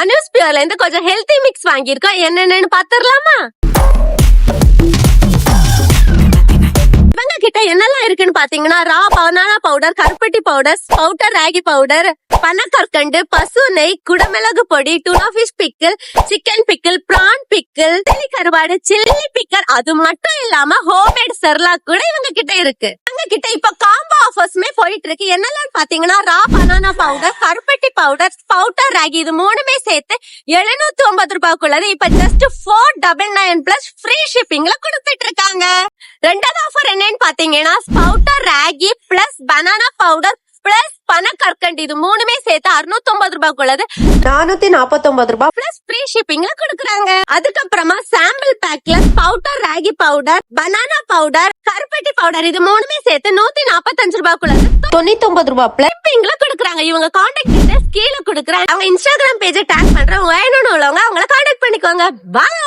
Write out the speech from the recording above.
அனுஸ் பியூர்ல இருந்து கொஞ்சம் healthy mix வாங்கியிருக்கோம். என்னென்னு பாத்துடலாமா? இவங்க கிட்ட என்னெல்லாம் இருக்குன்னு பாத்தீங்கன்னா, ரா பனானா பவுடர், கருப்பட்டி பவுடர், ஸ்பவுட்டர் ராகி பவுடர், பனக்கற்கண்டு, பசு நெய், குடமிளகு பொடி, டூனா ஃபிஷ் பிக்கிள், சிக்கன் பிக்கிள், பிரான் பிக்கிள், சில்லி கருவாடு, சில்லி பிக்கர், அது மட்டும் இல்லாம ஹோம்மேட் செர்லாக் கூட இவங்க கிட்ட இருக்கு. இவங்க கிட்ட இப்ப காம்போ ஆஃபர்ஸ்மே போயிட்டு இருக்கு. என்னெல்லாம் பாத்தீங்கன்னா, ரா பனானா பவுடர், கருப்பட்டி பவுடர், ஸ்பவுட்டர் ராகி, இது மூணுமே சேர்த்து 750 ரூபாய்க்குள்ளது இப்ப ஜஸ்ட் 499 பிளஸ் ஃப்ரீ ஷிப்பிங்ல கொடுத்துட்டு இருக்காங்க. ரெண்டாவது ஆஃபர் என்னன்னு பாத்தீங்கன்னா, ஸ்பவுட்டர் ragi plus banana powder plus பனக்கற்கண்டு, இது மூணுமே சேர்த்து 650 ரூபாய்க்குள்ளது 449 ரூபாய் பிளஸ் ஃப்ரீ ஷிப்பிங்ல கொடுக்குறாங்க. அதுக்கப்புறமா சாம்பிள் பேக்ல ஸ்பவுட்டர் ராகி பவுடர், பனானா பவுடர், கருப்பட்டி பவுடர், இது மூணுமே சேர்த்து 145 ரூபாய்க்குள்ளது 99 ரூபாய் பிளஸ் ஷிப்பிங்ல கொடுக்குறாங்க. இவங்க கான்டாக்ட் டீடைல்ஸ் கீழே கொடுக்குறாங்க. அவங்க இன்ஸ்டாகிராம் பேஜை டேக் பண்றவங்க வேணும்னு உள்ளவங்க அவங்கள கான்டாக்ட் பண்ணிக்கோங்க. பாய்.